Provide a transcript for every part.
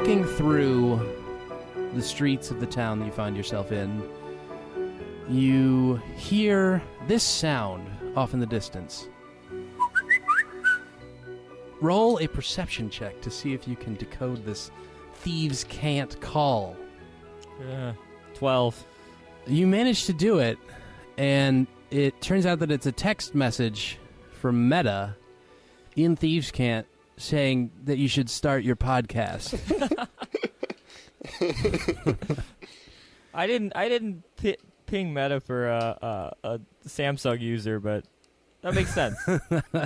walking through the streets of the town that you find yourself in, you hear this sound off in the distance. Roll a perception check to see if you can decode this thieves can't call. 12. You manage to do it, and it turns out that it's a text message from Meta in Thieves Can't saying that you should start your podcast. I didn't ping Meta for a Samsung user, but that makes sense.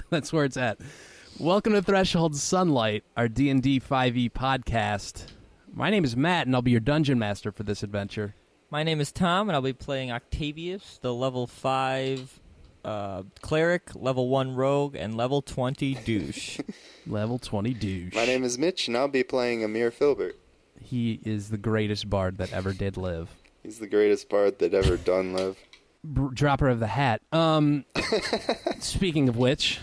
That's where it's at. Welcome to Threshold Sunlight, our D&D 5e podcast. My name is Matt, and I'll be your dungeon master for this adventure. My name is Tom, and I'll be playing Octavius, the level 5 cleric, level 1 rogue, and level 20 douche. Level 20 douche. My name is Mitch, and I'll be playing Amere Filbert. He is the greatest bard that ever did live. He's the greatest bard that ever done live. Dropper of the hat. Speaking of which,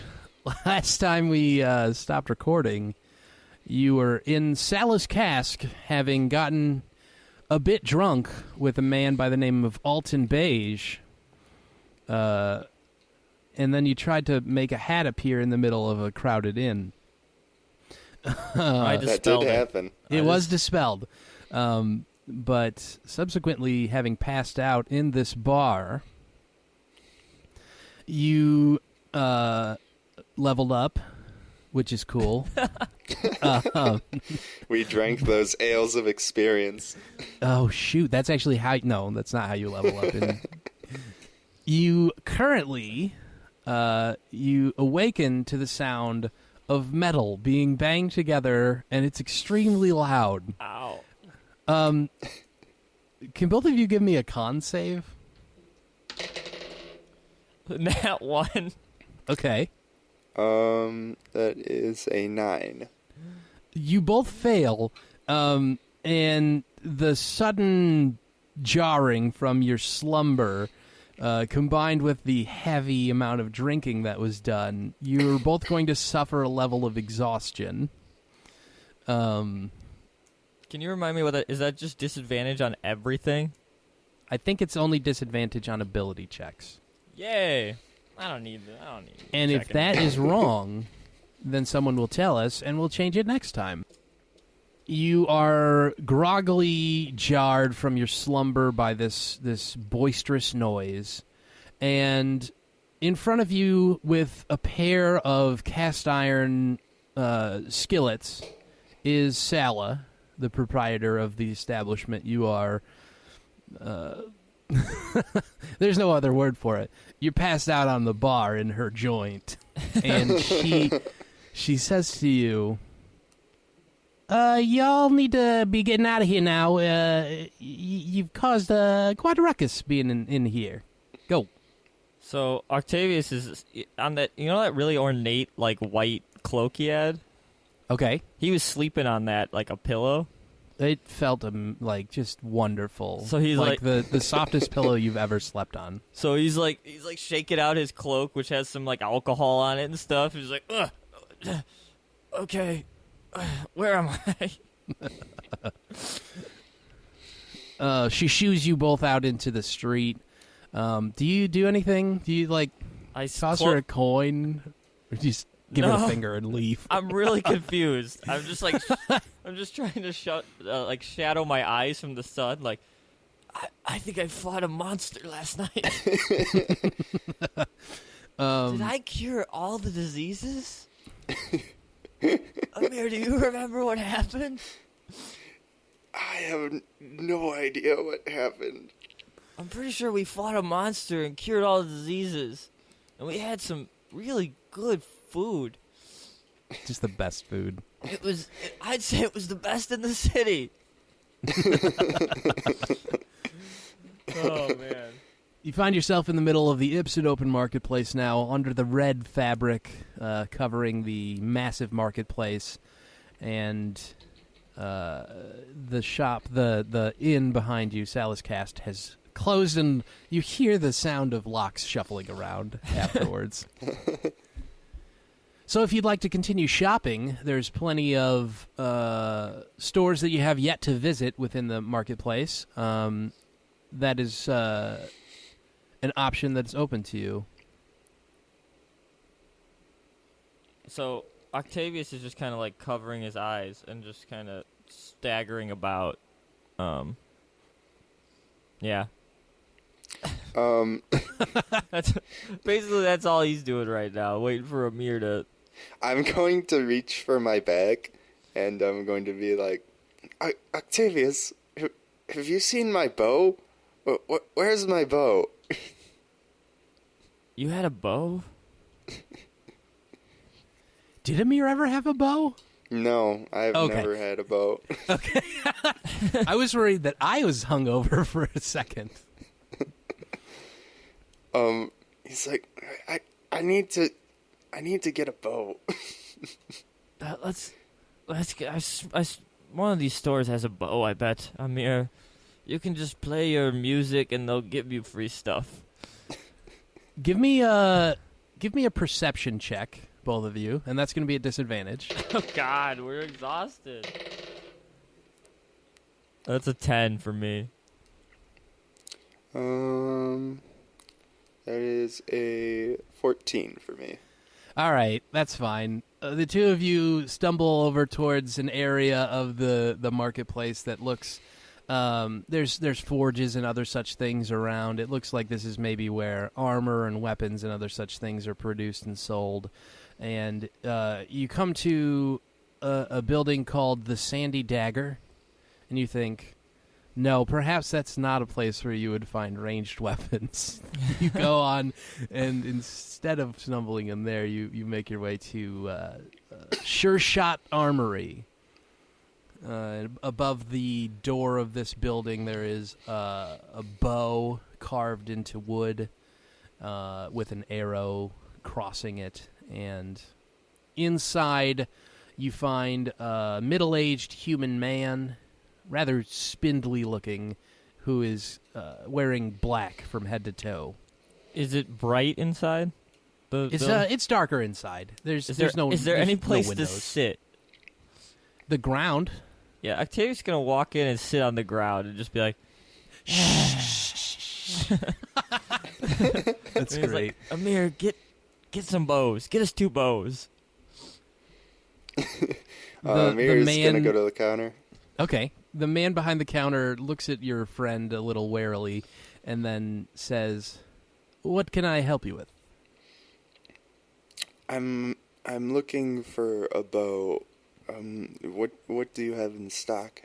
last time we stopped recording, you were in Sal's Cask, having gotten a bit drunk with a man by the name of Alton Beige, and then you tried to make a hat appear in the middle of a crowded inn. That did happen. It was dispelled. But subsequently, having passed out in this bar, you leveled up, which is cool. We drank those ales of experience. Oh, shoot. That's actually how... No, that's not how you level up. You currently... you awaken to the sound of metal being banged together, and it's extremely loud. Ow. Can both of you give me a con save? Nat 1. Okay. That is a 9. You both fail, and the sudden jarring from your slumber, combined with the heavy amount of drinking that was done, you're both going to suffer a level of exhaustion. Can you remind me is that just disadvantage on everything? I think it's only disadvantage on ability checks. Yay! I don't need that. And if that is wrong, then someone will tell us, and we'll change it next time. You are groggily jarred from your slumber by this boisterous noise, and in front of you, with a pair of cast iron skillets, is Sala, the proprietor of the establishment. You are... there's no other word for it. You're passed out on the bar in her joint, and she says to you, y'all need to be getting out of here now. You've caused quite a ruckus being in here. Go. So Octavius is on that. You know that really ornate like white cloak he had? Okay. He was sleeping on that like a pillow. It felt like just wonderful. So he's like the softest pillow you've ever slept on. So he's like shaking out his cloak, which has some like alcohol on it and stuff. He's like, okay, where am I? She shoos you both out into the street. Do you do anything? Do you toss her a coin, or just give her a finger and leave? I'm really confused. I'm just I'm just trying to shadow my eyes from the sun. Like, I think I fought a monster last night. Did I cure all the diseases? Amere, do you remember what happened? I have no idea what happened. I'm pretty sure we fought a monster and cured all the diseases. And we had some really good food. Just the best food. I'd say it was the best in the city. Oh, man. You find yourself in the middle of the Ipswich Open Marketplace now, under the red fabric covering the massive marketplace. And the shop, the inn behind you, Sal's Cast, has closed, and you hear the sound of locks shuffling around afterwards. So if you'd like to continue shopping, there's plenty of stores that you have yet to visit within the marketplace. That is an option that's open to you. So Octavius is just kind of like covering his eyes and just kind of staggering about. Yeah. That's that's all he's doing right now, waiting for Amere to. I'm going to reach for my bag, and I'm going to be like, Octavius, have you seen my bow? Where's my bow? You had a bow? Did Amere ever have a bow? No, I've Okay. never had a bow. Okay. I was worried that I was hungover for a second. He's like, I need to get a bow. Let's get. One of these stores has a bow, I bet. Amere, you can just play your music and they'll give you free stuff. Give me a perception check, both of you, and that's going to be a disadvantage. Oh God, we're exhausted. That's a 10 for me. That is a 14 for me. All right, that's fine. The two of you stumble over towards an area of the marketplace that looks. There's forges and other such things around. It looks like this is maybe where armor and weapons and other such things are produced and sold. And you come to a building called the Sandy Dagger, and you think, no, perhaps that's not a place where you would find ranged weapons. You go on, and instead of stumbling in there, you make your way to Sure Shot Armory. Above the door of this building, there is a bow carved into wood with an arrow crossing it. And inside, you find a middle-aged human man, rather spindly looking, who is wearing black from head to toe. Is it bright inside? It's darker inside. There's no. Is there there's any no place to windows. sit? The ground. Yeah, Octavius is gonna walk in and sit on the ground and just be like, That's and he's great. like, Amere, get some bows. Get us 2 bows. Amir's man- gonna go to the counter. Okay. The man behind the counter looks at your friend a little warily and then says, "What can I help you with?" I'm looking for a bow. What do you have in stock?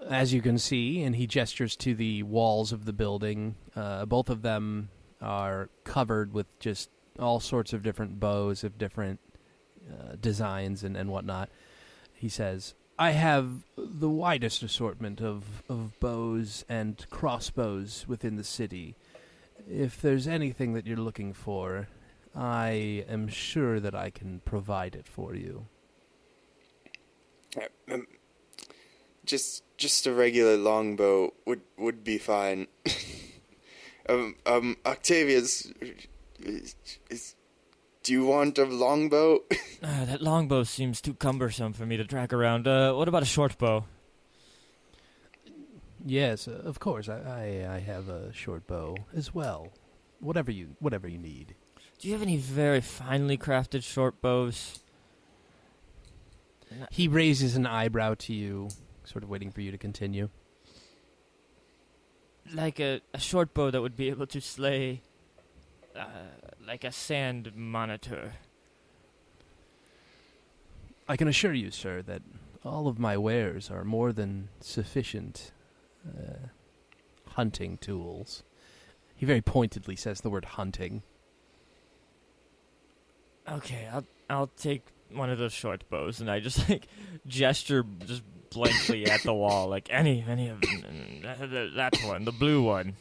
As you can see, and he gestures to the walls of the building, both of them are covered with just all sorts of different bows of different designs and whatnot. He says, I have the widest assortment of bows and crossbows within the city. If there's anything that you're looking for, I am sure that I can provide it for you. Just a regular longbow would be fine. Octavius, do you want a longbow? That longbow seems too cumbersome for me to drag around. What about a short bow? Yes, of course. I have a short bow as well. Whatever you need. Do you have any very finely crafted short bows? He raises an eyebrow to you, sort of waiting for you to continue. Like a short bow that would be able to slay, like a sand monitor. I can assure you, sir, that all of my wares are more than sufficient hunting tools. He very pointedly says the word hunting. Okay, I'll take one of those short bows, and I just like gesture just blankly at the wall, like any of that one, the blue one.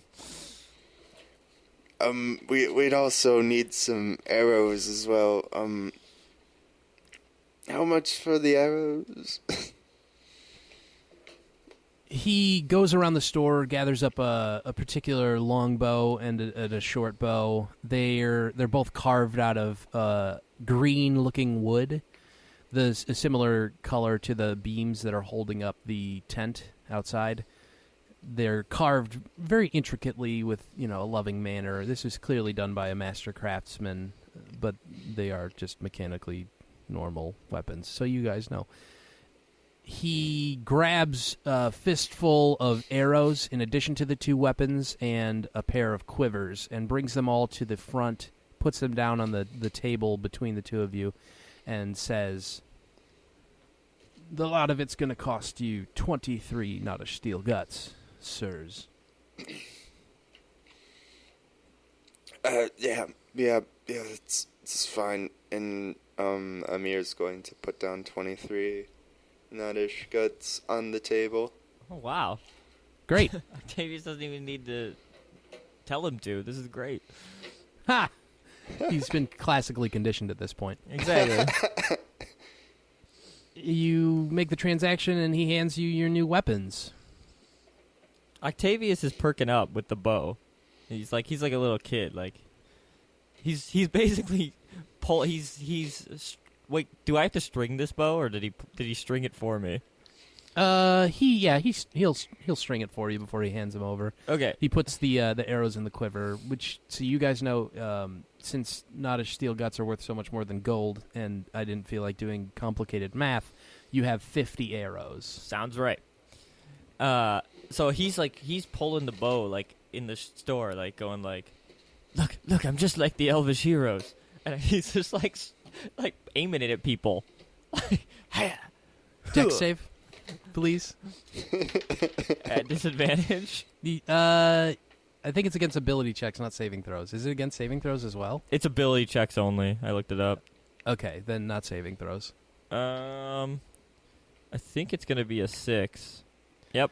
We'd also need some arrows as well. How much for the arrows? He goes around the store, gathers up a particular long bow and a short bow. They're both carved out of green-looking wood. There's a similar color to the beams that are holding up the tent outside. They're carved very intricately with, a loving manner. This is clearly done by a master craftsman, but they are just mechanically normal weapons, so you guys know. He grabs a fistful of arrows in addition to the 2 weapons and a pair of quivers and brings them all to the front, puts them down on the table between the 2 of you, and says, "The lot of it's going to cost you 23 Nottish steel guts, sirs." Yeah, it's fine. And Amir's going to put down 23 Nottish guts on the table. Oh, wow. Great. Octavius doesn't even need to tell him to. This is great. Ha! He's been classically conditioned at this point. Exactly. You make the transaction, and he hands you your new weapons. Octavius is perking up with the bow. He's like a little kid. Like he's basically wait, do I have to string this bow, or did he string it for me? He'll string it for you before he hands them over. Okay. He puts the arrows in the quiver, which, so you guys know, since Nottish steel guts are worth so much more than gold, and I didn't feel like doing complicated math, you have 50 arrows. Sounds right. So he's pulling the bow like in the store, like going like, look, I'm just like the Elvish heroes, and he's just like aiming it at people. Dex save, please. At disadvantage. I think it's against ability checks, not saving throws. Is it against saving throws as well? It's ability checks only. I looked it up. Okay, then not saving throws. I think it's gonna be a 6. Yep.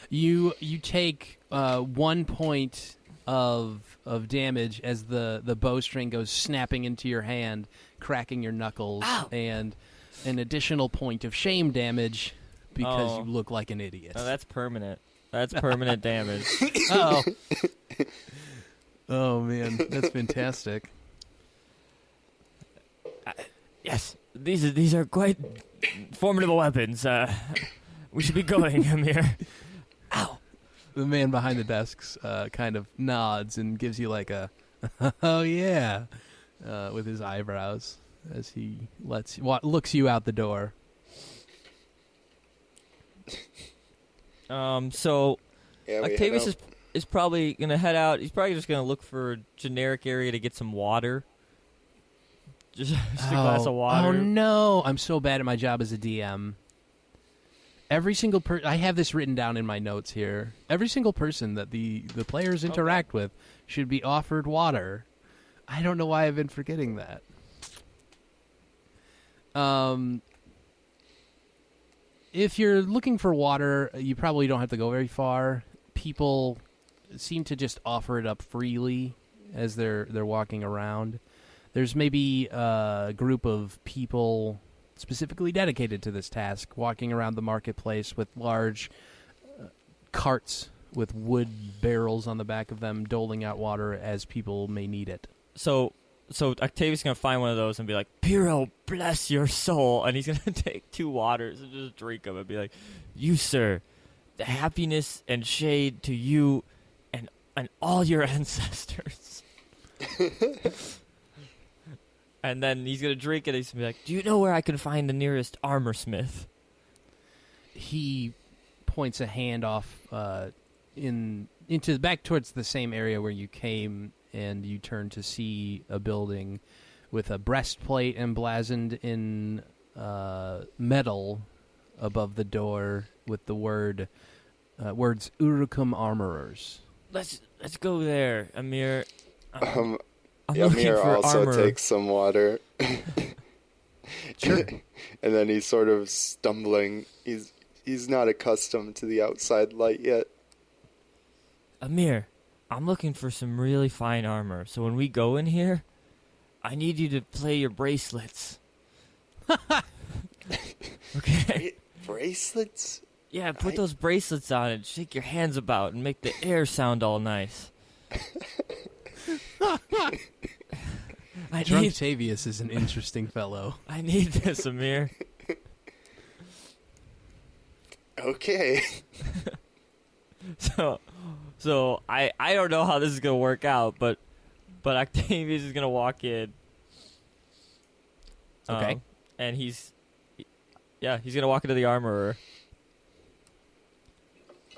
You take 1 point of damage as the bowstring goes snapping into your hand, cracking your knuckles. Ow! And an additional point of shame damage because you look like an idiot. Oh, that's permanent. That's permanent damage. Oh. Oh man, that's fantastic. Yes, these are quite formidable weapons. We should be going, Amere. Ow. The man behind the desks kind of nods and gives you like a, "Oh yeah," with his eyebrows as he looks you out the door. So Yeah, Octavius is probably gonna head out. He's probably just gonna look for a generic area to get some water. Just a glass of water. Oh no! I'm so bad at my job as a DM. Every single I have this written down in my notes here. Every single person that the players interact with should be offered water. I don't know why I've been forgetting that. If you're looking for water, you probably don't have to go very far. People seem to just offer it up freely as they're walking around. There's maybe a group of people specifically dedicated to this task, walking around the marketplace with large carts with wood barrels on the back of them, doling out water as people may need it. So Octavius is gonna find one of those and be like, "Piro, bless your soul," and he's gonna take 2 waters and just drink them and be like, "You, sir, the happiness and shade to you and all your ancestors." And then he's gonna drink it and he's gonna be like, "Do you know where I can find the nearest armor smith?" He points a hand off into back towards the same area where you came, and you turn to see a building with a breastplate emblazoned in metal above the door with the words Urukum Armorers. Let's go there, Amere. I'm looking Amir for also armor. takes some water. Sure. And then he's sort of stumbling. He's not accustomed to the outside light yet. Amere, I'm looking for some really fine armor. So when we go in here, I need you to play your bracelets. Okay. bracelets? Yeah, put those bracelets on and shake your hands about and make the air sound all nice. Octavius is an interesting fellow. I need this, Amere. Okay. So I don't know how this is gonna work out, but Octavius is gonna walk in. Okay. And he's gonna walk into the armorer.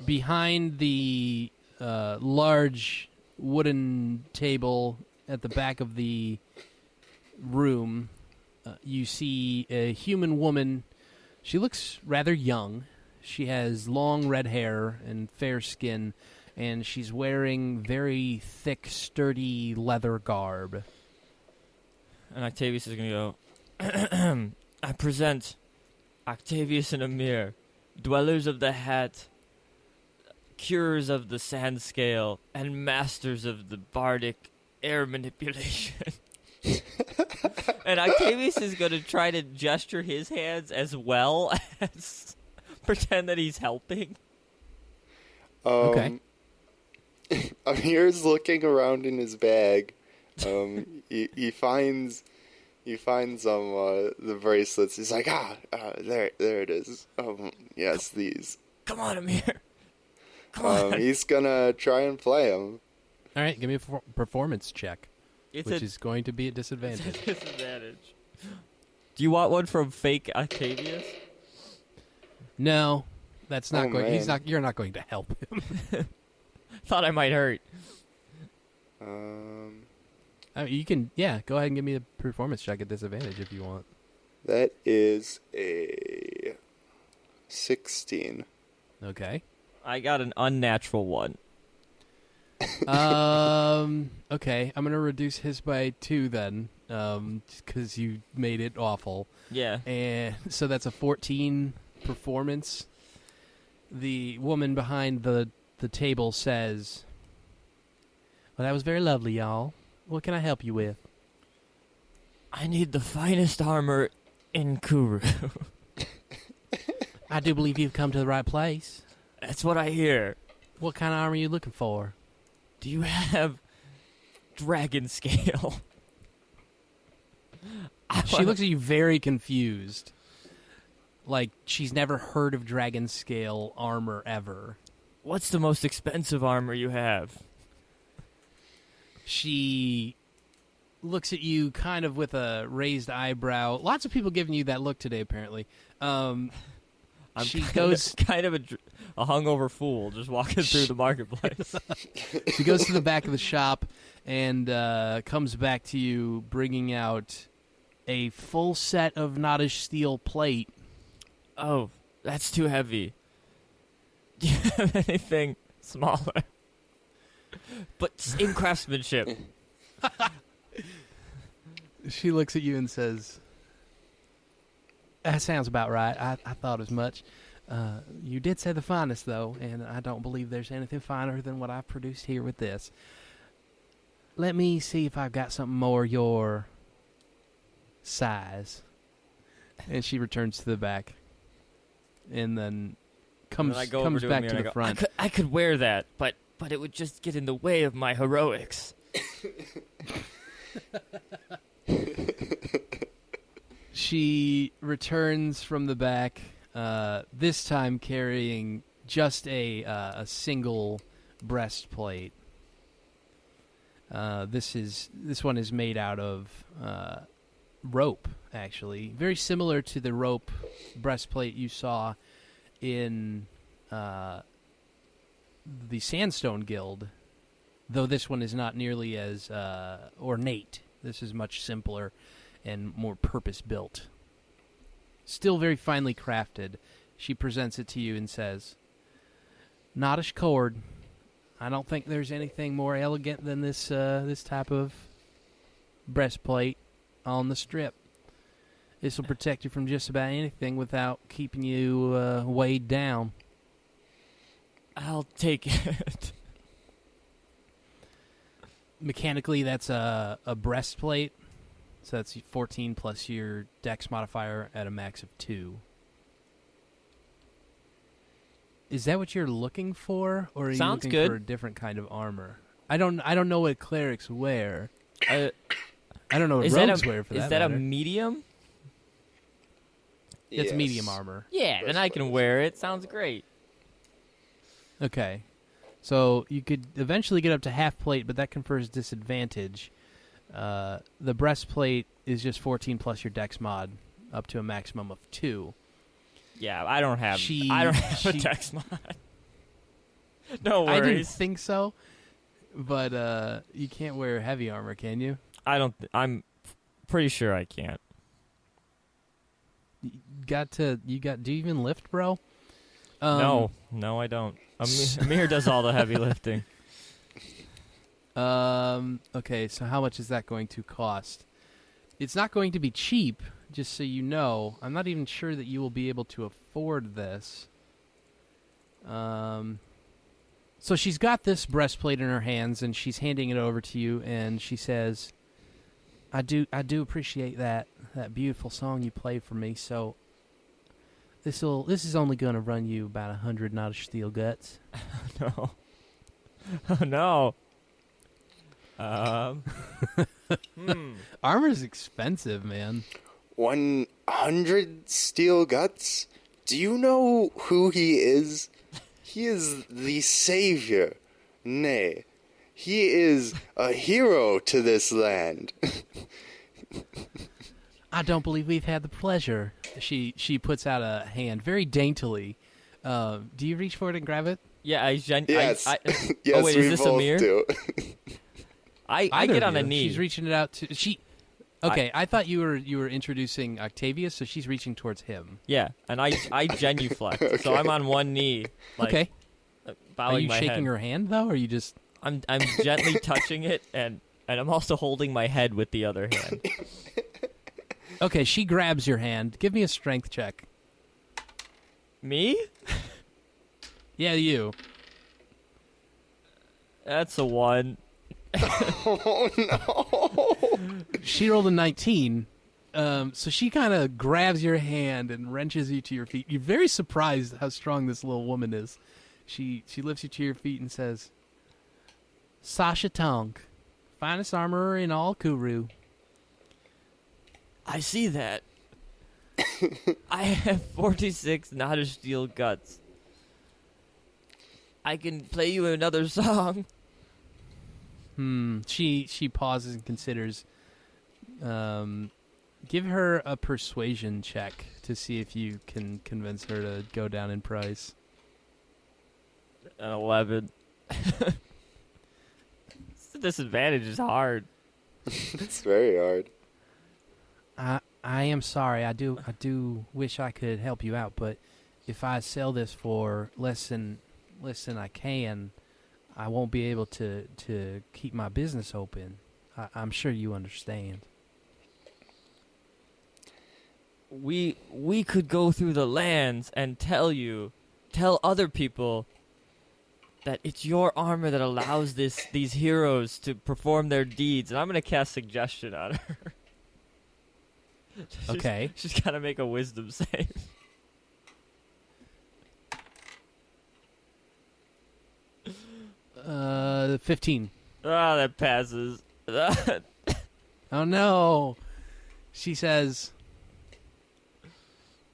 Behind the large wooden table at the back of the room, you see a human woman. She looks rather young. She has long red hair and fair skin, and she's wearing very thick, sturdy leather garb. And Octavius is gonna go, I present Octavius and Amere, dwellers of the hat, curers of the sand scale, and masters of the bardic air manipulation. And Octavius is going to try to gesture his hands as well as pretend that he's helping. Okay. Amir's looking around in his bag. He finds the bracelets. He's like, there it is. Yes, these. Come on, Amere. Come on. He's gonna try and play them. All right, give me a performance check, It's which a is going to be at disadvantage. disadvantage. Do you want one from fake Octavius? No, that's not Oh, going. He's man. not. You're not going to help him. Thought I might hurt. You can. Yeah, go ahead and give me a performance check at disadvantage if you want. That is a 16. Okay. I got an unnatural one. Okay, I'm gonna reduce his by 2 then, because you made it awful. Yeah. And so that's a 14 performance. The woman behind the table says, "Well, that was very lovely, y'all. What can I help you with?" I need the finest armor in Kuru. I do believe you've come to the right place. That's what I hear. What kind of armor are you looking for? Do you have dragon scale? She looks at you very confused. Like she's never heard of dragon scale armor ever. What's the most expensive armor you have? She looks at you kind of with a raised eyebrow. Lots of people giving you that look today, apparently. She goes kind of a hungover fool just walking through the marketplace. She goes to the back of the shop and comes back to you, bringing out a full set of Nottish steel plate. Oh, that's too heavy. Do you have anything smaller? But in craftsmanship. She looks at you and says, "That sounds about right. I thought as much. You did say the finest, though, and I don't believe there's anything finer than what I've produced here with this. Let me see if I've got something more your size." And she returns to the back, and then comes I go over to back him to and the I go, front. I could wear that, but it would just get in the way of my heroics. She returns from the back, this time carrying just a single breastplate. This one is made out of rope, actually, very similar to the rope breastplate you saw in the Sandstone Guild, though this one is not nearly as ornate. This is much simpler and more purpose-built. Still very finely crafted. She presents it to you and says, "Nottish cord. I don't think there's anything more elegant than this type of breastplate on the strip. This will protect you from just about anything without keeping you weighed down." I'll take it. Mechanically, that's a breastplate. So that's 14 plus your dex modifier at a max of 2. Is that what you're looking for, or are you Sounds looking good. for a different kind of armor? I don't know what clerics wear. I don't know what Is rogues wear for that Is that matter. a medium? It's Yes. medium armor. Yeah, then I can Breastplate. wear it. Sounds great. Okay. So you could eventually get up to half plate, but that confers disadvantage. The breastplate is just 14 plus your dex mod, up to a maximum of 2. Yeah, I don't have She- a she- text mod. No I didn't worries. think so, but you can't wear heavy armor, can you? I'm pretty sure I can't. Do you even lift, bro? No, I don't. Amir does all the heavy lifting. Okay, so how much is that going to cost? It's not going to be cheap, just so you know. I'm not even sure that you will be able to afford this. So she's got this breastplate in her hands, and she's handing it over to you, and she says, I do appreciate that beautiful song you played for me, so this is only going to run you about 100 knotted steel guts. No. Oh, no. Armor's expensive, man. 100 steel guts? Do you know who he is? He is the savior. Nay, he is a hero to this land. I don't believe we've had the pleasure. She puts out a hand very daintily. Do you reach for it and grab it? Yes. Yeah, Yes, oh, wait, we is this both Amir? do. I Either get of on a you. knee. She's reaching it out to she. Okay, I thought you were introducing Octavius, so she's reaching towards him. Yeah, and I genuflect. So I'm on one knee. Like, Okay. Bowing Are you my shaking head. her hand though, or are you just? I'm gently touching it, and I'm also holding my head with the other hand. Okay, she grabs your hand. Give me a strength check. Me? Yeah, you. That's a 1. Oh no! She rolled a 19. So she kind of grabs your hand and wrenches you to your feet. You're very surprised how strong this little woman is. She lifts you to your feet and says, Sasha Tonk, finest armorer in all Kuru. I see that. I have 46 knotted steel guts. I can play you another song. She pauses and considers. Give her a persuasion check to see if you can convince her to go down in price. An 11. The disadvantage is hard. It's very hard. I am sorry. I do wish I could help you out, but if I sell this for less than I can, I won't be able to keep my business open. I'm sure you understand. We could go through the lands and tell other people that it's your armor that allows these heroes to perform their deeds. And I'm going to cast suggestion on her. Okay. She's got to make a wisdom save. Uh, 15. Ah, that passes. Oh no. She says,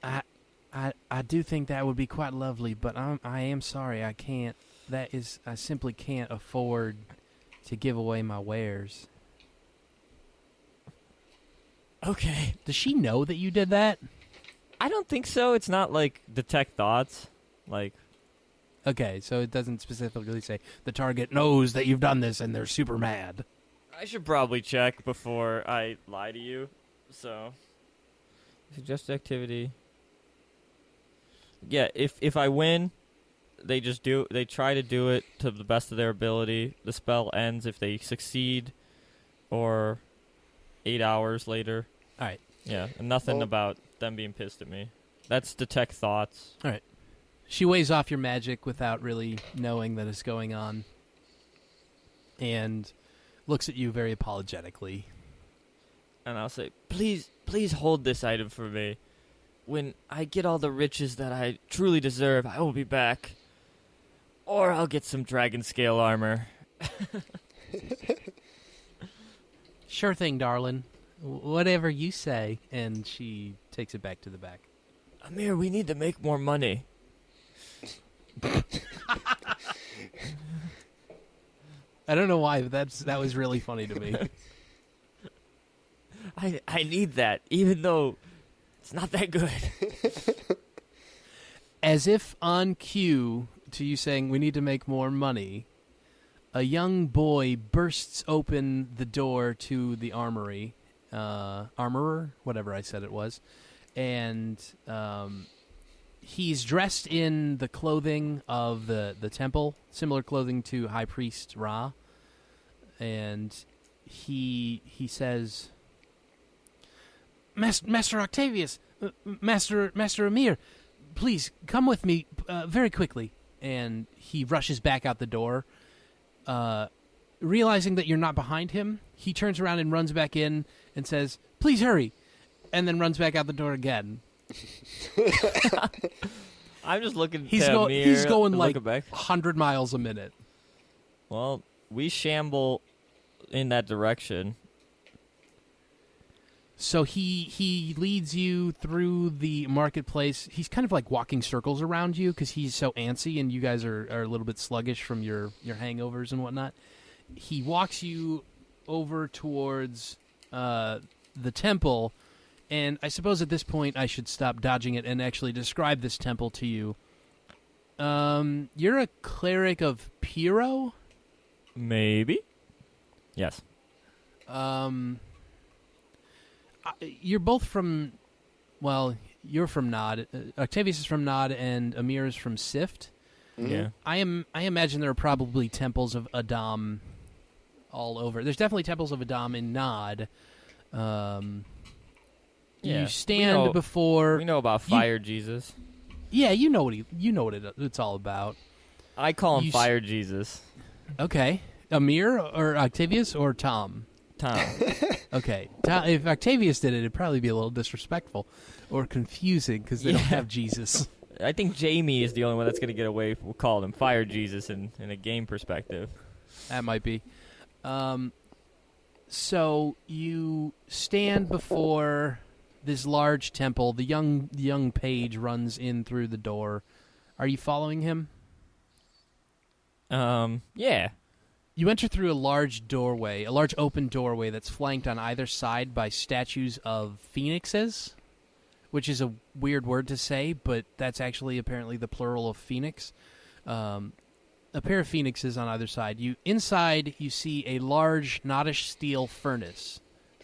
I do think that would be quite lovely, but I am sorry I can't. I simply can't afford to give away my wares. Okay. Does she know that you did that? I don't think so. It's not like detect thoughts. Like, Okay, so it doesn't specifically say the target knows that you've done this and they're super mad. I should probably check before I lie to you. So, suggest activity. Yeah, if I win, they try to do it to the best of their ability. The spell ends if they succeed, or 8 hours later. All right. Yeah, and nothing Oh. about them being pissed at me. That's detect thoughts. All right. She weighs off your magic without really knowing that it's going on and looks at you very apologetically. And I'll say, please hold this item for me. When I get all the riches that I truly deserve, I will be back Or I'll get some dragon scale armor. Sure thing, darling. Whatever you say. And she takes it back to the back. Amere, we need to make more money. I don't know why, but that was really funny to me. I need that, even though it's not that good. As if on cue to you saying we need to make more money, a young boy bursts open the door to the armory, armorer, whatever I said it was, and he's dressed in the clothing of the temple, similar clothing to High Priest Ra, and he says, Master Octavius, Master Amere, please come with me very quickly. And he rushes back out the door. Realizing that you're not behind him, he turns around and runs back in and says, please hurry, and then runs back out the door again. I'm just looking He's to Amere, he's going like looking back. 100 miles a minute. Well, we shamble in that direction. So he leads you through the marketplace. He's kind of like walking circles around you because he's so antsy and you guys are a little bit sluggish from your hangovers and whatnot. He walks you over towards the temple, and I suppose at this point I should stop dodging it and actually describe this temple to you. You're a cleric of Piro? Maybe. Yes. You're both from, well, you're from Nod. Octavius is from Nod, and Amere is from Sift. Mm-hmm. Yeah. I imagine there are probably temples of Adam all over. There's definitely temples of Adam in Nod. Yeah. You stand before. We know about Fire Jesus. Yeah, you know what it's all about. I call him You Fire Jesus. Okay, Amere or Octavius or Tom. Tom. Okay, if Octavius did it, it'd probably be a little disrespectful or confusing because they don't have Jesus. I think Jamie is the only one that's going to get away. We'll call him Fire Jesus in a game perspective. That might be. So you stand before this large temple. The young page runs in through the door. Are you following him? Yeah. You enter through a large open doorway that's flanked on either side by statues of phoenixes, which is a weird word to say, but that's actually apparently the plural of phoenix. A pair of phoenixes on either side. Inside, you see a large Nottish steel furnace,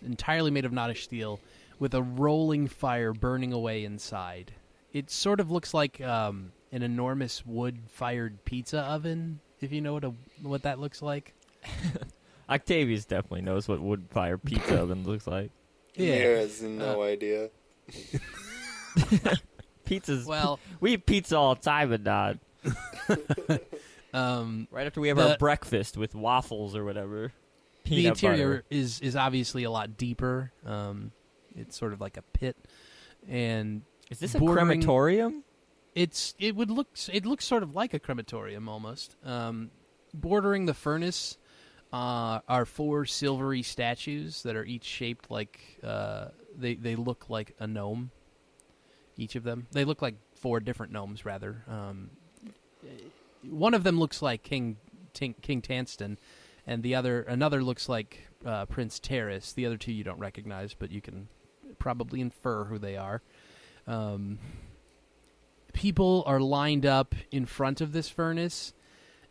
entirely made of Nottish steel, with a rolling fire burning away inside. It sort of looks like an enormous wood-fired pizza oven, if you know what that looks like. Octavius definitely knows what wood fire pizza oven looks like. Yeah, has no idea. Pizzas. Well, we eat pizza all the time at Nod. Right after we have our breakfast with waffles or whatever. The interior is obviously a lot deeper. It's sort of like a pit, and is this a crematorium? It looks sort of like a crematorium almost. Bordering the furnace are 4 silvery statues that are each shaped like they look like a gnome. Each of them, they look like 4 different gnomes rather. One of them looks like King Tanston, and another looks like Prince Terrace. The other 2 you don't recognize, but you can probably infer who they are. People are lined up in front of this furnace.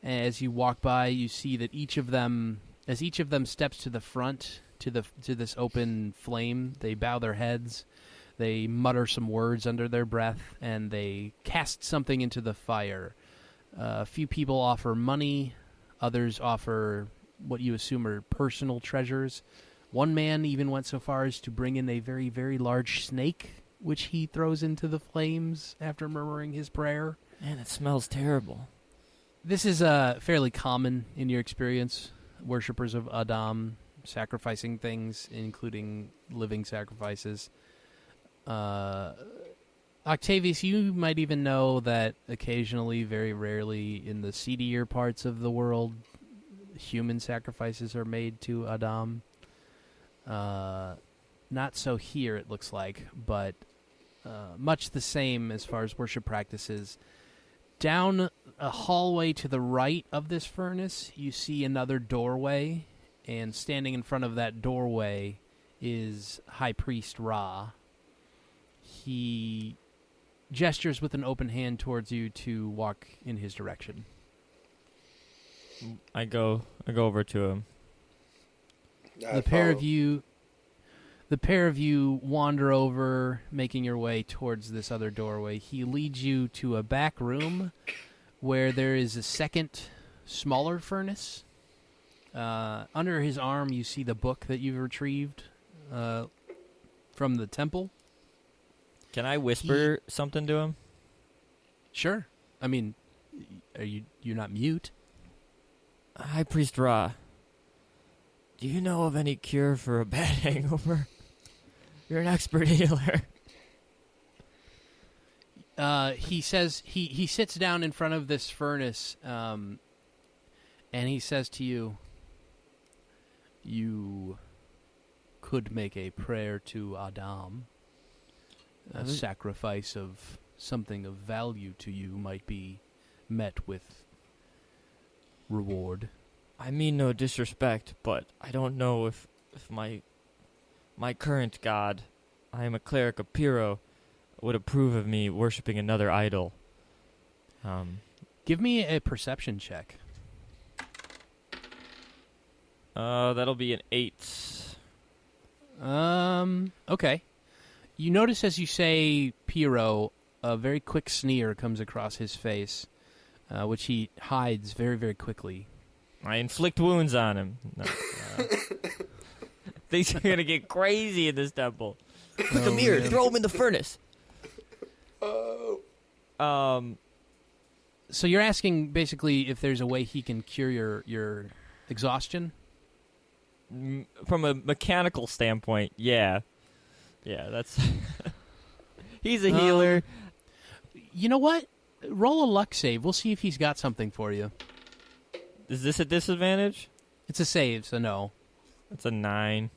As you walk by, you see that each of them steps to the front to this open flame, they bow their heads, they mutter some words under their breath, and they cast something into the fire. A few people offer money, others offer what you assume are personal treasures. One man even went so far as to bring in a very, very large snake, which he throws into the flames after murmuring his prayer. Man, it smells terrible. This is fairly common in your experience. Worshippers of Adam sacrificing things, including living sacrifices. Octavius, you might even know that occasionally, very rarely, in the seedier parts of the world, human sacrifices are made to Adam. Not so here, it looks like, but much the same as far as worship practices. Down a hallway to the right of this furnace, you see another doorway, and standing in front of that doorway is High Priest Ra. He gestures with an open hand towards you to walk in his direction. I go over to him. I The pair follow. of you wander over, making your way towards this other doorway. He leads you to a back room where there is a second, smaller furnace. Under his arm, you see the book that you've retrieved from the temple. Can I whisper something to him? Sure. I mean, you're not mute? High Priest Ra, do you know of any cure for a bad hangover? You're an expert healer. He says he sits down in front of this furnace, and he says to you, "You could make a prayer to Adam. A sacrifice of something of value to you might be met with reward." I mean no disrespect, but I don't know if my current god, I am a cleric of Piro, would approve of me worshipping another idol. Give me a perception check. That'll be an 8. Okay. You notice as you say Piro, a very quick sneer comes across his face, which he hides very, very quickly. I inflict wounds on him. No, things are gonna get crazy in this temple. Quick, Amere, throw him in the furnace. Oh. So you're asking basically if there's a way he can cure your exhaustion? From a mechanical standpoint, yeah, that's. He's a healer. You know what? Roll a luck save. We'll see if he's got something for you. Is this a disadvantage? It's a save, so no. That's a 9.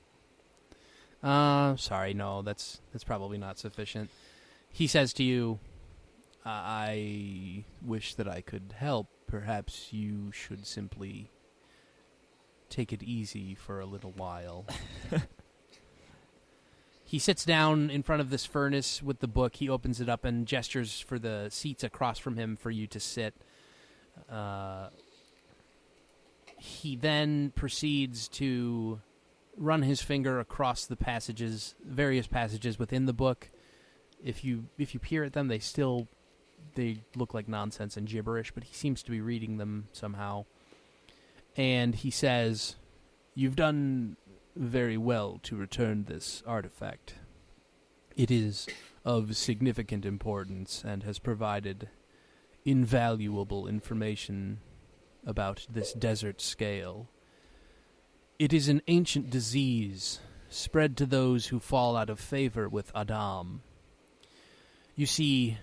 Sorry, no, that's probably not sufficient. He says to you, I wish that I could help. Perhaps you should simply take it easy for a little while. He sits down in front of this furnace with the book. He opens it up and gestures for the seats across from him for you to sit. He then proceeds to run his finger across the various passages within the book. If you peer at them, they look like nonsense and gibberish, but he seems to be reading them somehow. And he says, "You've done very well to return this artifact. It is of significant importance and has provided invaluable information about this desert scale. It is an ancient disease spread to those who fall out of favor with Adam. You see,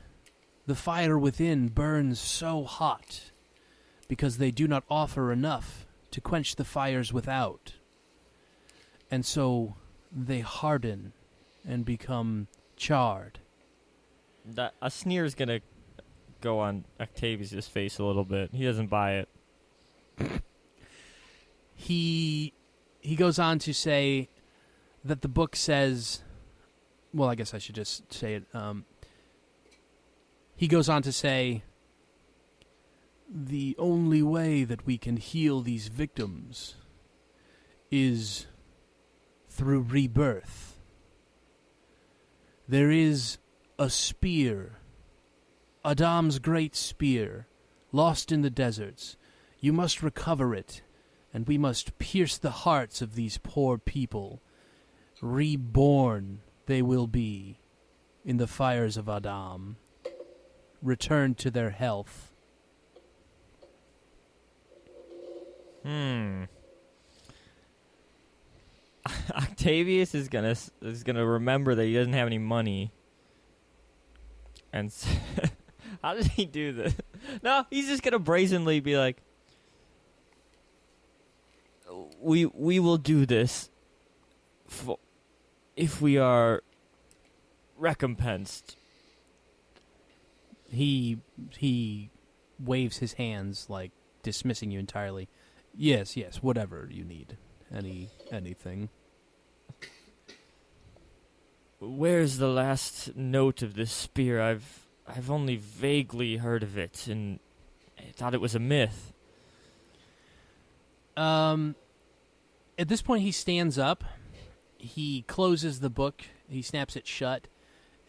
the fire within burns so hot because they do not offer enough to quench the fires without. And so they harden and become charred." A sneer's gonna go on Octavius' face a little bit. He doesn't buy it. He goes on to say that the book says, well, I guess I should just say it. He goes on to say, "The only way that we can heal these victims is through rebirth. There is a spear, Adam's great spear, lost in the deserts. You must recover it, and we must pierce the hearts of these poor people. Reborn they will be in the fires of Adam, returned to their health." Octavius is gonna remember that he doesn't have any money. and how did he do this? No, he's just gonna brazenly be like, we will do this if we are recompensed. He waves his hands, like dismissing you entirely. Yes, whatever you need. Anything. Where's the last note of this spear? I've only vaguely heard of it, and I thought it was a myth. At this point, he stands up. He closes the book. He snaps it shut,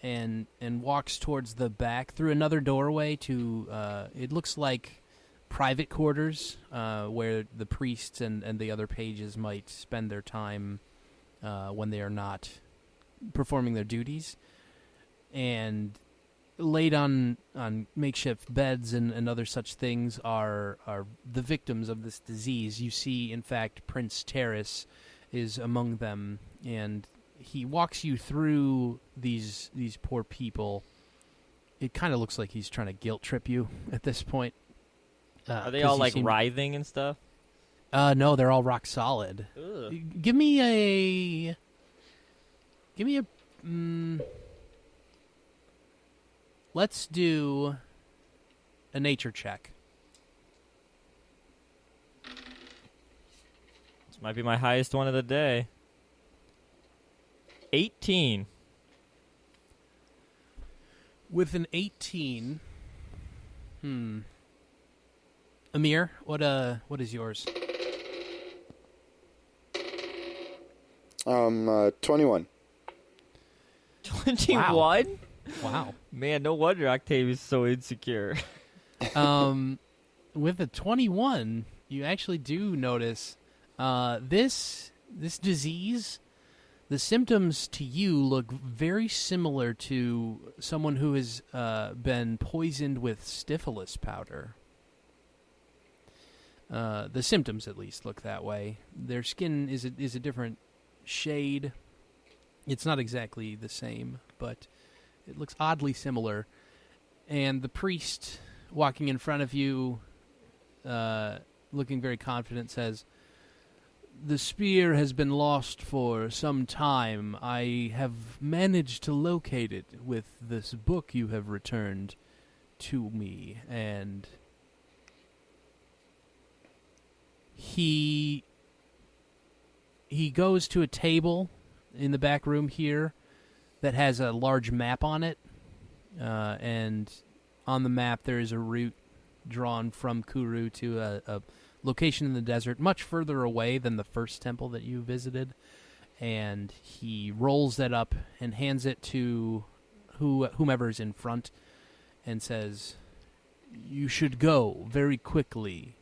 and walks towards the back through another doorway to. It looks like private quarters where the priests and the other pages might spend their time when they are not performing their duties. And laid on makeshift beds and other such things are the victims of this disease. You see, in fact, Prince Terrace is among them, and he walks you through these poor people. It kind of looks like he's trying to guilt trip you at this point. Are they all like writhing and stuff? No, they're all rock solid. Ugh. Give me a. Let's do a nature check. This might be my highest one of the day. 18. With an 18, Amere, what is yours? 21. 21? Wow. Man, no wonder Octavius is so insecure. With a 21, you actually do notice this disease. The symptoms to you look very similar to someone who has been poisoned with syphilis powder. The symptoms, at least, look that way. Their skin is a different shade. It's not exactly the same, but it looks oddly similar. And the priest walking in front of you, looking very confident, says, "The spear has been lost for some time. I have managed to locate it with this book you have returned to me." And he goes to a table in the back room here that has a large map on it, and on the map there is a route drawn from Kuru to a location in the desert much further away than the first temple that you visited. And he rolls that up and hands it to whomever is in front and says, "You should go very quickly.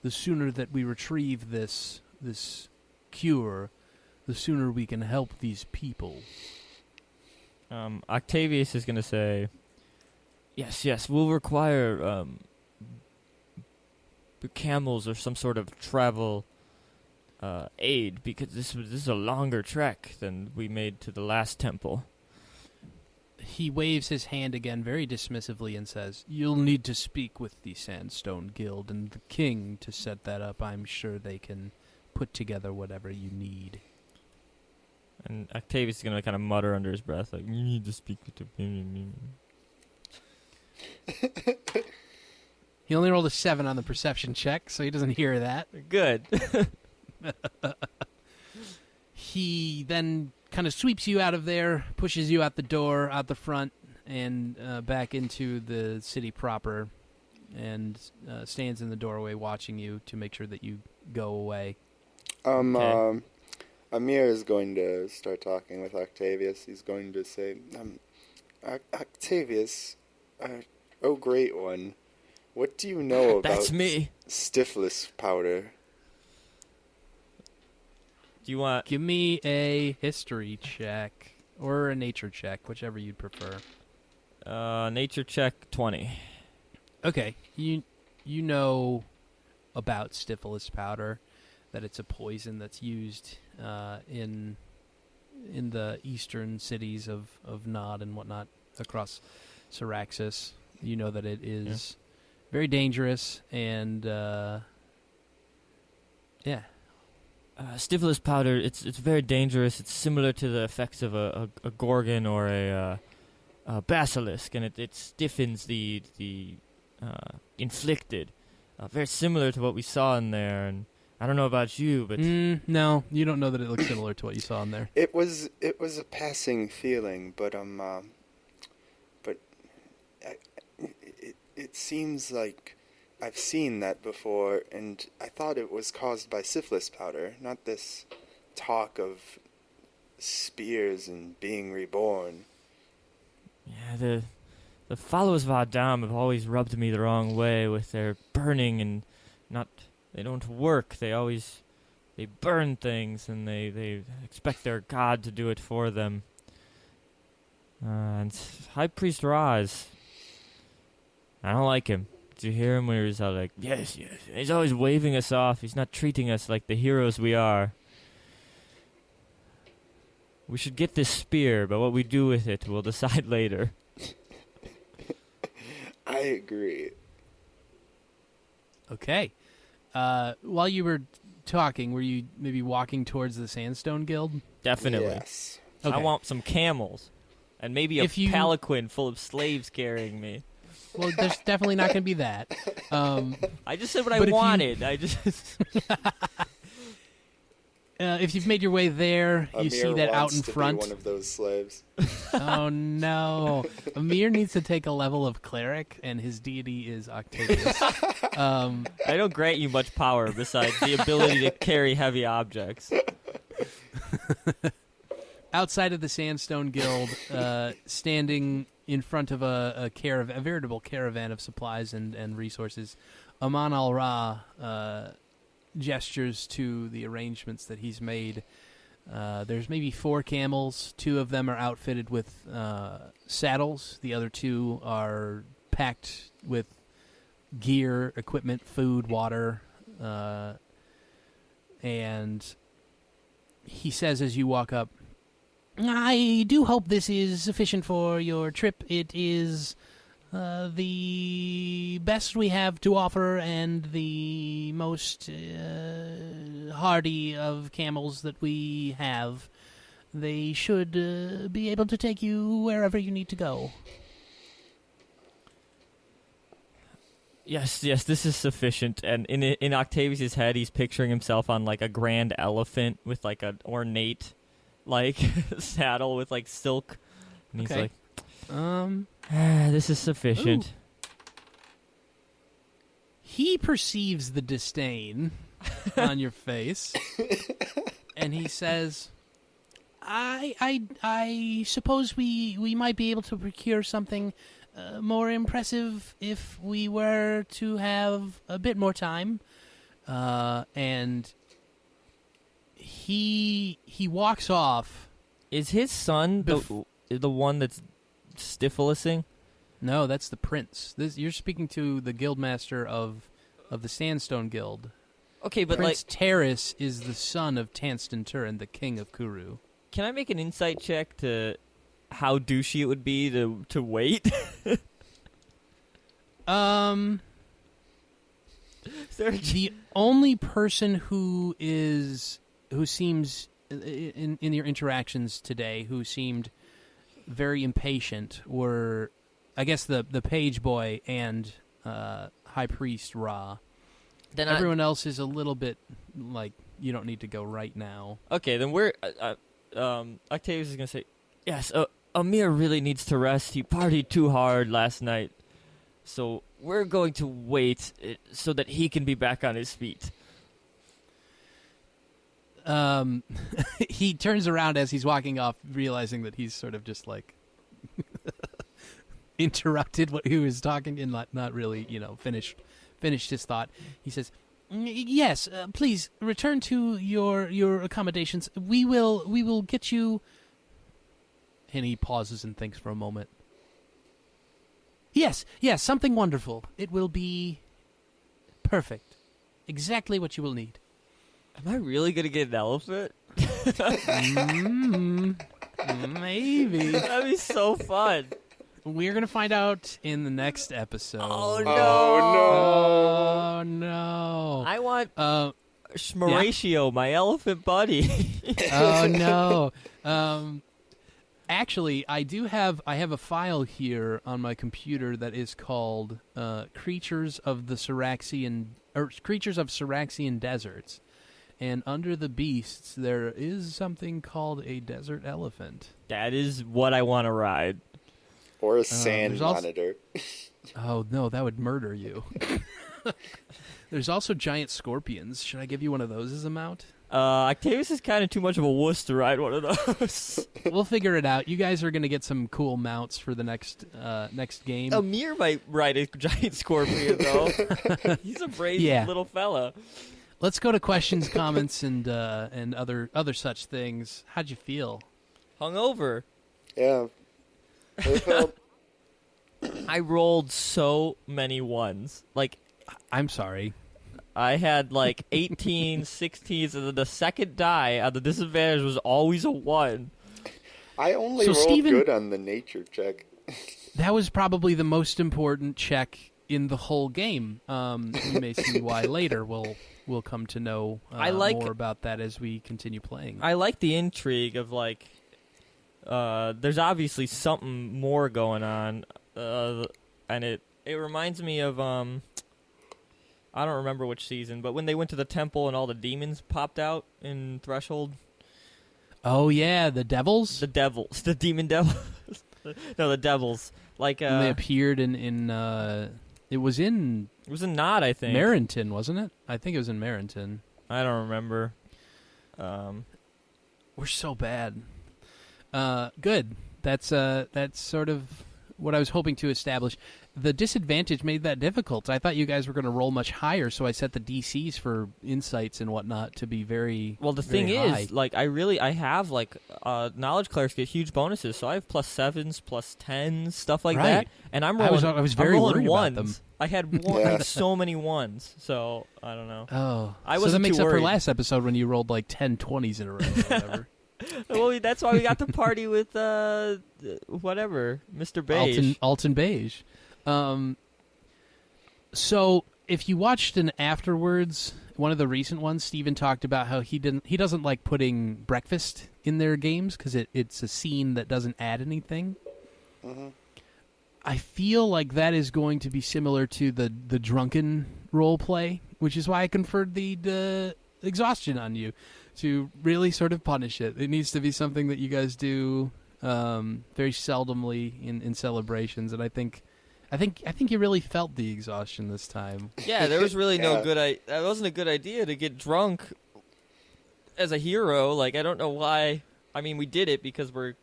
The sooner that we retrieve this cure, the sooner we can help these people." Octavius is going to say, yes, we'll require camels or some sort of travel aid, because this is a longer trek than we made to the last temple. He waves his hand again very dismissively and says, "You'll need to speak with the Sandstone Guild and the king to set that up. I'm sure they can put together whatever you need." And Octavius is going to kind of mutter under his breath, like, "You need to speak with the..." He only rolled a 7 on the perception check, so he doesn't hear that. Good. He then kind of sweeps you out of there, pushes you out the door, out the front, and back into the city proper, and stands in the doorway watching you to make sure that you go away. Okay. Amere is going to start talking with Octavius. He's going to say, Octavius, oh great one, what do you know about That's me. syphilis powder? Do you want... Give me a history check, or a nature check, whichever you'd prefer. Nature check 20. Okay, you know about syphilis powder, that it's a poison that's used in the eastern cities of Nod and whatnot across Syraxis. You know that it is very dangerous, and Stifilus powder, it's very dangerous. It's similar to the effects of a gorgon or a basilisk, and it stiffens the inflicted. Very similar to what we saw in there, and I don't know about you, but no, you don't know that it looks similar to what you saw in there. It was a passing feeling, but it seems like I've seen that before, and I thought it was caused by syphilis powder, not this talk of spears and being reborn. yeah, the followers of Adam have always rubbed me the wrong way with their burning and they don't work. They burn things, and they expect their god to do it for them. And High Priest Raz, I don't like him. Did you hear him when he was all like, yes, yes? He's always waving us off. He's not treating us like the heroes we are. We should get this spear, but what we do with it, we'll decide later. I agree. Okay. While you were talking, were you maybe walking towards the Sandstone Guild? Definitely. Yes. Okay. I want some camels. And maybe a palanquin full of slaves carrying me. Well, there's definitely not going to be that. I just said what I but wanted. If you've made your way there, you see Amere that out wants in to front. be one of those slaves. Oh no! Amir needs to take a level of cleric, and his deity is Octavius. I don't grant you much power besides the ability to carry heavy objects. Outside of the Sandstone Guild, standing in front of a veritable caravan of supplies and resources, Aman al-Ra gestures to the arrangements that he's made. There's maybe 4 camels. 2 of them are outfitted with saddles. The other 2 are packed with gear, equipment, food, water. And he says as you walk up, I do hope this is sufficient for your trip. It is the best we have to offer and the most hardy of camels that we have. They should be able to take you wherever you need to go. Yes, this is sufficient. And in Octavius' head, he's picturing himself on like a grand elephant with like an ornate saddle with like silk. And he's like, this is sufficient. Ooh. He perceives the disdain on your face, and he says, I suppose we might be able to procure something more impressive if we were to have a bit more time. And he walks off. Is his son the one that's stifilising? No, that's the prince. You're speaking to the guildmaster of the Sandstone Guild. Okay, but Prince Terrace is the son of Tanston Turin, the king of Kuru. Can I make an insight check to how douchey it would be to wait? The only person who seems in your interactions today who seemed very impatient were, I guess, the page boy and High Priest Ra. Then everyone else is a little bit like, you don't need to go right now. Okay, then we're Octavius is gonna say, yes, Amere really needs to rest. He partied too hard last night, so we're going to wait so that he can be back on his feet. He turns around as he's walking off, realizing that he's sort of just like interrupted what he was talking and not really, finished his thought. He says, "Yes, please return to your accommodations. We will get you." And he pauses and thinks for a moment. Yes, something wonderful. It will be perfect. Exactly what you will need. Am I really gonna get an elephant? Maybe. That'd be so fun. We're going to find out in the next episode. Oh, no. Oh, no. I want Uh, Shmaratio, my elephant buddy. oh, no. Actually, I have a file here on my computer that is called Creatures of Syraxian Deserts. And under the beasts, there is something called a desert elephant. That is what I want to ride. Or a sand there's also- monitor. Oh, no, that would murder you. There's also giant scorpions. Should I give you one of those as a mount? Octavius is kind of too much of a wuss to ride one of those. We'll figure it out. You guys are going to get some cool mounts for the next game. Amere might ride a giant scorpion, though. He's a brave little fella. Let's go to questions, comments, and other such things. How'd you feel? Hungover. Yeah. I felt I rolled so many ones. Like, I'm sorry. I had like 18, 16s, and then the second die on the disadvantage was always a 1. I only So rolled Steven- good on the nature check. That was probably the most important check in the whole game. You may see why later. We'll come to know more about that as we continue playing. I like the intrigue of, like, there's obviously something more going on, and it reminds me of, I don't remember which season, but when they went to the temple and all the demons popped out in Threshold. Oh, yeah, the devils? The devils. The demon devils. No, the devils. Like, And they appeared in it was in it was a Nod, I think. Marenton, wasn't it? I think it was in Marenton. I don't remember. We're so bad. Good. That's sort of what I was hoping to establish. The disadvantage made that difficult. I thought you guys were going to roll much higher, so I set the DCs for insights and whatnot to be very Well, the very thing high. is, like, I have, like, knowledge clerics get huge bonuses, so I have +7s, +10s, stuff like that, Right. and I'm I was rolling. very I'm rolling worried ones. about them. I had one, I had so many ones, so I don't know. Oh, I so that wasn't makes too up for worried. last episode when you rolled like 10 20s in a row or whatever. Well, that's why we got to party with whatever, Mr. Beige. Alton Beige. So if you watched an afterwards, one of the recent ones, Steven talked about how he doesn't like putting breakfast in their games because it's a scene that doesn't add anything. Mm-hmm. I feel like that is going to be similar to the drunken role play, which is why I conferred the exhaustion on you to really sort of punish it. It needs to be something that you guys do very seldomly in celebrations, and I think you really felt the exhaustion this time. Yeah, there was really no Yeah. good. That wasn't a good idea to get drunk as a hero. Like, I don't know why. I mean, we did it because we're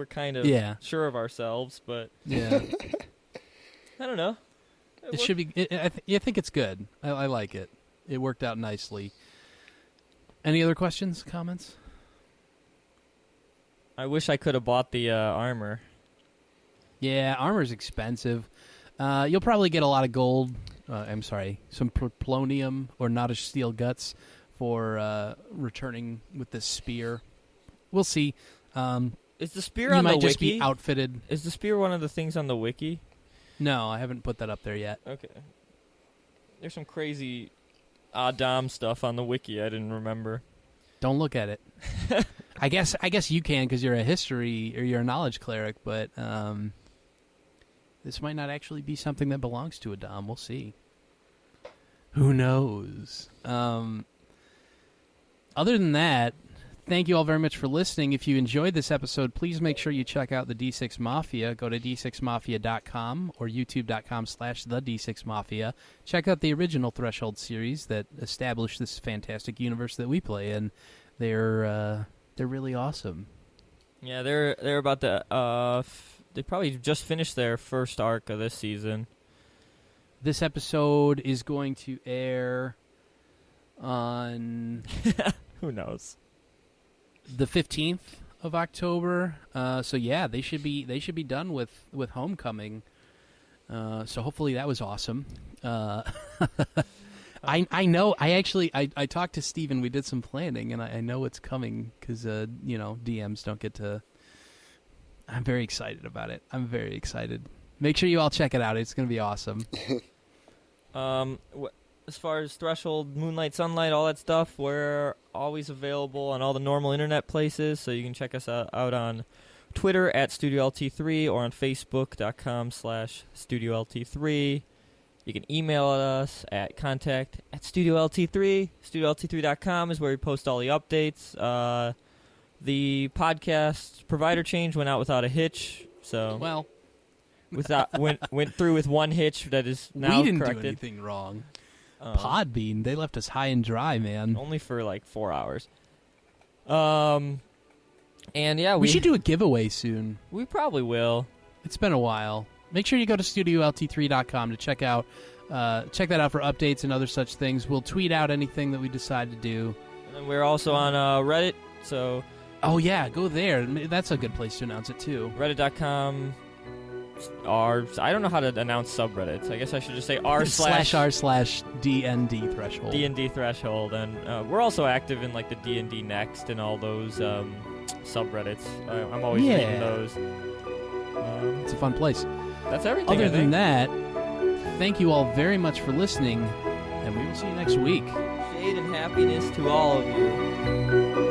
kind of sure of ourselves, but Yeah, I don't know. it should be. I think it's good. I like it. It worked out nicely. Any other questions, comments? I wish I could have bought the armor. Yeah, armor's expensive. You'll probably get a lot of gold. I'm sorry, some plutonium or Nottish steel guts for returning with this spear. We'll see. Is the spear You on the might wiki? just be outfitted. Is the spear one of the things on the wiki? No, I haven't put that up there yet. Okay. There's some crazy Adam stuff on the wiki I didn't remember. Don't look at it. I guess you can because you're a history or you're a knowledge cleric, but this might not actually be something that belongs to a Dom. We'll see. Who knows? Other than that, thank you all very much for listening. If you enjoyed this episode, please make sure you check out the D6 Mafia. Go to d6mafia.com or youtube.com/the D6 Mafia. Check out the original Threshold series that established this fantastic universe that we play in. They're really awesome. Yeah, they're about to they probably just finished their first arc of this season. This episode is going to air on Who knows? the 15th of October. So yeah, they should be done with Homecoming. So hopefully that was awesome. I know. I talked to Steven. We did some planning, and I know it's coming because DMs don't get to. I'm very excited about it. I'm very excited. Make sure you all check it out. It's going to be awesome. As far as Threshold, Moonlight, Sunlight, all that stuff, we're always available on all the normal internet places, so you can check us out on Twitter at StudioLT3 or on Facebook.com/StudioLT3. You can email us at contact@StudioLT3. StudioLT3.com is where we post all the updates. The podcast provider change went out without a hitch, so Well, went through with one hitch that is now we didn't corrected. do anything wrong. Podbean, they left us high and dry, man. Only for like 4 hours. And yeah, We should do a giveaway soon. We probably will. It's been a while. Make sure you go to StudioLT3.com to check that out for updates and other such things. We'll tweet out anything that we decide to do. And then we're also on Reddit, so... Oh, yeah, go there. That's a good place to announce it, too. Reddit.com. I don't know how to announce subreddits. I guess I should just say r/. /r/DND threshold. D&D threshold. And we're also active in like the D&D Next and all those subreddits. I'm always reading those. It's a fun place. That's everything. Other than that, thank you all very much for listening, and we will see you next week. Shade and happiness to all of you.